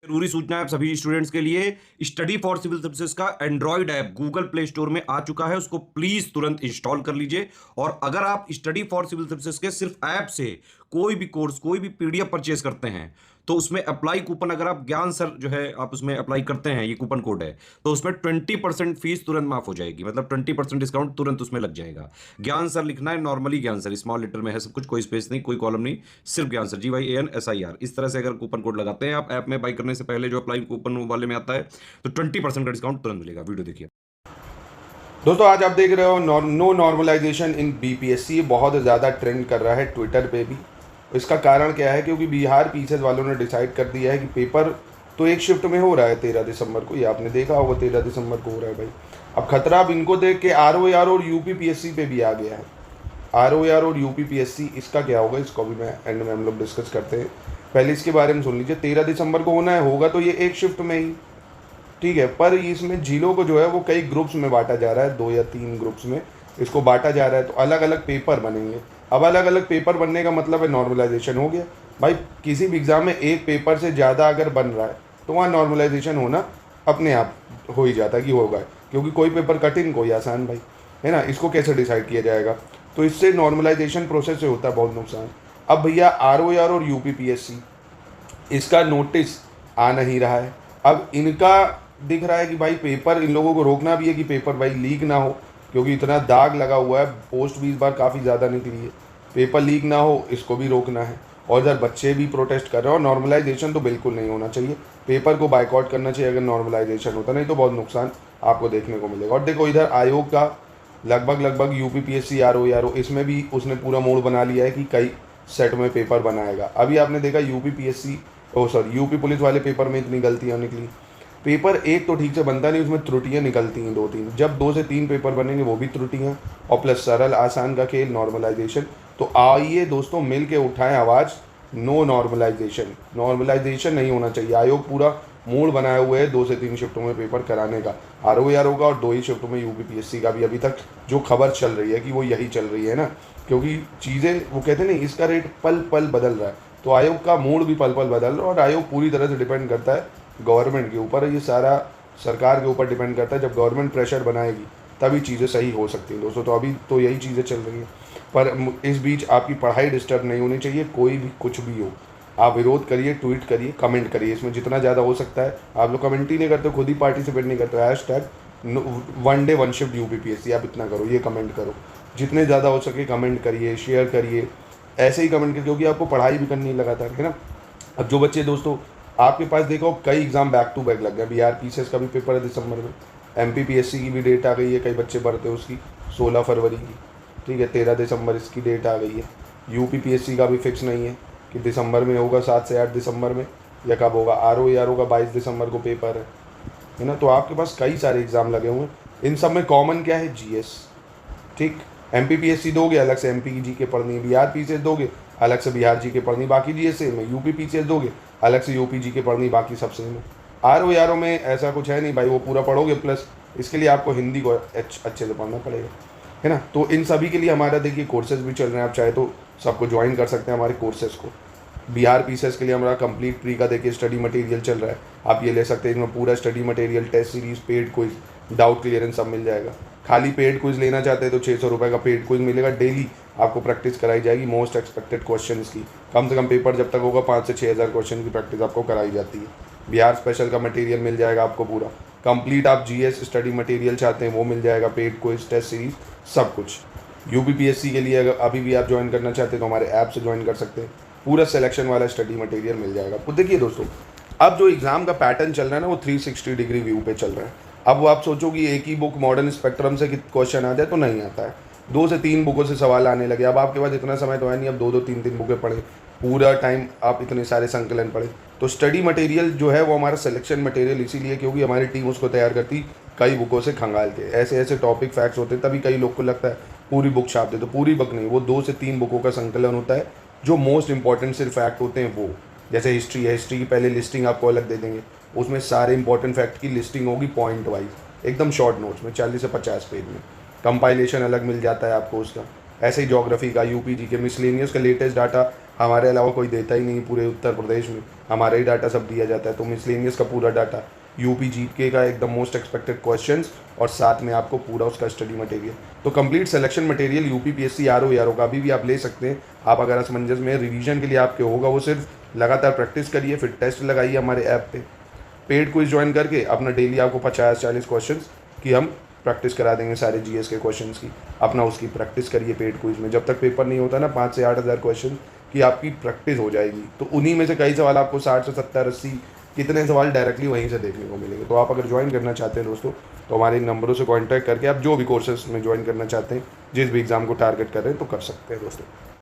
जरूरी सूचना है आप सभी स्टूडेंट्स के लिए। स्टडी फॉर सिविल सर्विसेज का Android app Google play store में आ चुका है, उसको प्लीज तुरंत इंस्टॉल कर लीजिए। और अगर आप स्टडी फॉर सिविल सर्विसेज के सिर्फ ऐप से कोई भी कोर्स, कोई भी पीडीएफ परचेज करते हैं तो उसमें अप्लाई कूपन, अगर आप ज्ञान सर जो है आप उसमें अप्लाई करते हैं, ये कूपन कोड है, तो उसमें 20% फीस तुरंत माफ हो जाएगी। मतलब 20% डिस्काउंट तुरंत उसमें लग जाएगा। ज्ञान सर लिखना है, नॉर्मली ज्ञान सर स्मॉल लेटर में है सब कुछ, कोई स्पेस नहीं, कोई कॉलम नहीं, सिर्फ ज्ञान सर, GYANSIR। इस तरह से अगर कूपन कोड लगाते हैं आप ऐप में बाई करने से पहले, जो अप्लाई कूपन वाले में आता है, तो 20% का डिस्काउंट तुरंत मिलेगा। वीडियो देखिए दोस्तों। आज आप देख रहे हो नो नॉर्मलाइजेशन इन बीपीएससी बहुत ज़्यादा ट्रेंड कर रहा है ट्विटर पे भी। इसका कारण क्या है? क्योंकि बिहार पीसीएस वालों ने डिसाइड कर दिया है कि पेपर तो एक शिफ्ट में हो रहा है 13 दिसंबर को, ये आपने देखा होगा 13 दिसंबर को हो रहा है भाई। अब खतरा अब इनको देख के ROAR और यूपीपीएससी पे भी आ गया है। ROAR और यूपीपीएससी, इसका क्या होगा इसको भी मैं एंड में हम लोग डिस्कस करते हैं। पहले इसके बारे में सुन लीजिए। 13 दिसंबर को होना है, होगा तो ये एक शिफ्ट में ही, ठीक है। पर इसमें जिलों को जो है वो कई ग्रुप्स में बांटा जा रहा है, 2 या 3 ग्रुप्स में इसको बांटा जा रहा है। तो अलग अलग पेपर बनेंगे। अब अलग अलग पेपर बनने का मतलब है नॉर्मलाइजेशन हो गया भाई। किसी भी एग्ज़ाम में एक पेपर से ज़्यादा अगर बन रहा है तो वहाँ नॉर्मलाइजेशन होना अपने आप हो ही जाता है कि होगा, क्योंकि कोई पेपर कठिन कोई आसान भाई, है ना। इसको कैसे डिसाइड किया जाएगा? तो इससे नॉर्मलाइजेशन प्रोसेस से होता है बहुत नुकसान। अब भैया ROAR और यूपीपीएससी, इसका नोटिस आ नहीं रहा है। अब इनका दिख रहा है कि भाई पेपर, इन लोगों को रोकना भी है कि पेपर भाई लीक ना हो, क्योंकि इतना दाग लगा हुआ है, पोस्ट भी इस बार काफ़ी ज़्यादा निकली है। पेपर लीक ना हो, इसको भी रोकना है। और इधर बच्चे भी प्रोटेस्ट कर रहे हैं। और नॉर्मलाइजेशन तो बिल्कुल नहीं होना चाहिए, पेपर को बाइकआउट करना चाहिए अगर नॉर्मलाइजेशन होता, नहीं तो बहुत नुकसान आपको देखने को मिलेगा। और देखो इधर आयोग का लगभग यूपीपीएससी ROAR, इसमें भी उसने पूरा मोड बना लिया है कि कई सेट में पेपर बनाएगा। अभी आपने देखा यूपी पुलिस वाले पेपर में इतनी गलतियाँ निकली। पेपर एक तो ठीक से बनता नहीं, उसमें त्रुटियां निकलती हैं 2-3। जब 2 से 3 पेपर बनेंगे वो भी त्रुटियां, और प्लस सरल आसान का खेल नॉर्मलाइजेशन। तो आइए दोस्तों मिल के उठाएं आवाज़, नो नॉर्मलाइजेशन। नॉर्मलाइजेशन नहीं होना चाहिए। आयोग पूरा मूड बनाए हुए है 2 से 3 शिफ्टों में पेपर कराने का। ROAR होगा और 2 ही शिफ्टों में यूपीपीएससी का भी। अभी तक जो खबर चल रही है कि वो यही चल रही है ना, क्योंकि चीज़ें वो कहते हैं नहीं, इसका रेट पल पल बदल रहा है। तो आयोग का मूड भी पल पल बदल रहा है। और आयोग पूरी तरह से डिपेंड करता है गवर्नमेंट के ऊपर, ये सारा सरकार के ऊपर डिपेंड करता है। जब गवर्नमेंट प्रेशर बनाएगी तभी चीज़ें सही हो सकती हैं दोस्तों। तो अभी तो यही चीज़ें चल रही हैं। पर इस बीच आपकी पढ़ाई डिस्टर्ब नहीं होनी चाहिए। कोई भी कुछ भी हो, आप विरोध करिए, ट्वीट करिए, कमेंट करिए। इसमें जितना ज़्यादा हो सकता है। आप लोग कमेंट ही नहीं करते, खुद ही पार्टिसिपेट नहीं करते। #1 day 1 shift यूपीपीएससी, आप इतना करो, ये कमेंट करो। जितने ज़्यादा हो सके कमेंट करिए, शेयर करिए, ऐसे ही कमेंट करिए, क्योंकि आपको पढ़ाई भी करनी लगातार, है ना। अब जो बच्चे दोस्तों आपके पास देखो कई एग्ज़ाम बैक टू बैक लग गए। बिहार पीसीएस का भी पेपर है दिसंबर में, MPPSC की भी डेट आ गई है, कई बच्चे भरते हैं उसकी 16 फरवरी की, ठीक है। 13 दिसंबर इसकी डेट आ गई है। यूपीपीएससी का भी फिक्स नहीं है कि दिसंबर में होगा, 7 से 8 दिसंबर में, या कब होगा। ROAR होगा 22 दिसंबर को पेपर है ना। तो आपके पास कई सारे एग्ज़ाम लगे हुए हैं। इन सब में कॉमन क्या है? GS, ठीक। MPPSC दोगे, अलग से MP की GK पढ़नी है। बिहार पीसीएस दोगे, अलग से बिहार GK पढ़नी, बाकी GS सेम है। यूपीपीसीएस दोगे, अलग से यूपी GK पढ़नी, बाकी सब सेम है। ROAR में ऐसा कुछ है नहीं भाई, वो पूरा पढ़ोगे, प्लस इसके लिए आपको हिंदी को अच्छे से पढ़ना पड़ेगा, है ना। तो इन सभी के लिए हमारा देखिए कोर्सेज भी चल रहे हैं। आप चाहे तो सबको ज्वाइन कर सकते हैं हमारे कोर्सेज को। बिहार पीसीएस के लिए हमारा कंप्लीट प्री का देखिए स्टडी मटेरियल चल रहा है, आप ये ले सकते हैं। इसमें पूरा study material, test series, paid quiz, doubt clearance सब मिल जाएगा। खाली पेड क्विज लेना चाहते हैं तो 600 रुपये का पेड क्विज मिलेगा। डेली आपको प्रैक्टिस कराई जाएगी मोस्ट एक्सपेक्टेड क्वेश्चन की। कम से कम पेपर जब तक होगा 5 से 6 हज़ार क्वेश्चन की प्रैक्टिस आपको कराई जाती है। बिहार स्पेशल का मटेरियल मिल जाएगा आपको पूरा कंप्लीट। आप GS स्टडी मटेरियल चाहते हैं वो मिल जाएगा, पेड क्विज, टेस्ट सीरीज, सब कुछ। यूपीपीएससी के लिए अगर अभी भी आप ज्वाइन करना चाहते हैं तो हमारे ऐप से ज्वाइन कर सकते हैं। पूरा सिलेक्शन वाला स्टडी मटेरियल मिल जाएगा। तो देखिए दोस्तों, अब जो एग्ज़ाम का पैटर्न चल रहा है ना, वो 360 डिग्री व्यू पे चल रहा है। अब वो आप सोचो कि एक ही बुक मॉडर्न स्पेक्ट्रम से क्वेश्चन आ जाए, तो नहीं आता है। 2 से 3 बुकों से सवाल आने लगे। अब आपके पास इतना समय तो है नहीं अब 2-2, 3-3 बुकें पढ़ें, पूरा टाइम आप इतने सारे संकलन पढ़ें। तो स्टडी मटेरियल जो है वो हमारा सिलेक्शन मटेरियल इसीलिए क्योंकि हमारी टीम उसको तैयार करती कई बुकों से खंगाल के। ऐसे ऐसे टॉपिक फैक्ट्स होते हैं, तभी कई लोग को लगता है पूरी बुक छाप दे। तो पूरी बुक नहीं, वो 2 से 3 बुकों का संकलन होता है। जो मोस्ट इंपॉर्टेंट सिर्फ फैक्ट होते हैं वो, जैसे हिस्ट्री है, हिस्ट्री की पहले लिस्टिंग आपको अलग दे देंगे, उसमें सारे इंपॉर्टेंट फैक्ट की लिस्टिंग होगी पॉइंट वाइज, एकदम शॉर्ट नोट्स में 40 से 50 पेज में। कंपाइलेशन अलग मिल जाता है आपको उसका। ऐसे ही ज्योग्राफी का, यूपी GK, मिसलेनियस का लेटेस्ट डाटा हमारे अलावा कोई देता ही नहीं पूरे उत्तर प्रदेश में, हमारा ही डाटा सब दिया जाता है। तो मिसलेनियस का पूरा डाटा, यूपी जीके का एकदम मोस्ट एक्सपेक्टेड क्वेश्चंस और साथ में आपको पूरा उसका स्टडी मटेरियल। तो complete selection material UP PSC R O का अभी भी आप ले सकते हैं। आप अगर असमंजस में रिवीजन के लिए आपके होगा, वो सिर्फ लगातार प्रैक्टिस करिए, फिर टेस्ट लगाइए हमारे ऐप पे। पेड क्विज ज्वाइन करके अपना डेली आपको 50-40 क्वेश्चन की हम प्रैक्टिस करा देंगे, सारे जीएस के क्वेश्चंस की। अपना उसकी प्रैक्टिस करिए पेड क्विज में। जब तक पेपर नहीं होता ना 5 से 8 हज़ार क्वेश्चन की आपकी प्रैक्टिस हो जाएगी। तो उन्हीं में से कई सवाल आपको 60 से 70, 80 कितने सवाल डायरेक्टली वहीं से देखने को मिलेंगे। तो आप अगर ज्वाइन करना चाहते हैं दोस्तों, तो हमारे इन नंबरों से कॉन्टैक्ट करके आप जो भी कोर्सेज में ज्वाइन करना चाहते हैं, जिस भी एग्ज़ाम को टारगेट कर रहे हैं, तो कर सकते हैं दोस्तों।